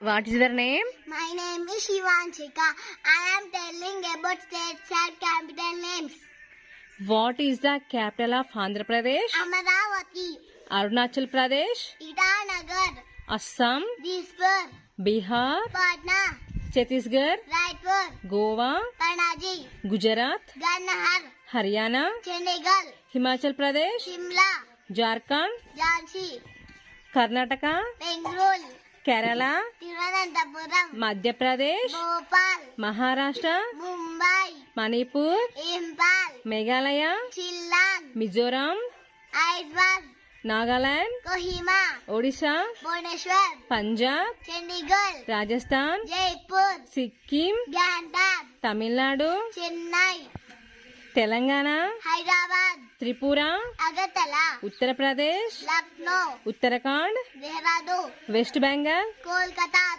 What is their name? My name is Shivanshika. I am telling about states and capital names. What is the capital of Andhra Pradesh? Amaravati, Arunachal Pradesh, Itanagar, Assam, Dispur, Bihar, Patna, Chhattisgarh, Raipur, Goa, Panaji, Gujarat, Gandhar, Haryana, Chandigarh, Himachal Pradesh, Shimla, Jharkhand, Jhansi, Karnataka, Bengaluru, Kerala, Thiruvananthapuram, Madhya Pradesh, Bhopal, Maharashtra, Mumbai, Manipur, Impal, Meghalaya, Shillong, Mizoram, Aizwal, Nagaland, Kohima, Odisha, Bhubaneswar, Punjab, Chandigarh, Rajasthan, Jaipur, Sikkim, Gandhar, Tamil Nadu, Chennai, Telangana, Hyderabad, Tripura, Agartala, Uttar Pradesh, Lucknow, Uttarakhand, Dehradun, West Bengal, Kolkata,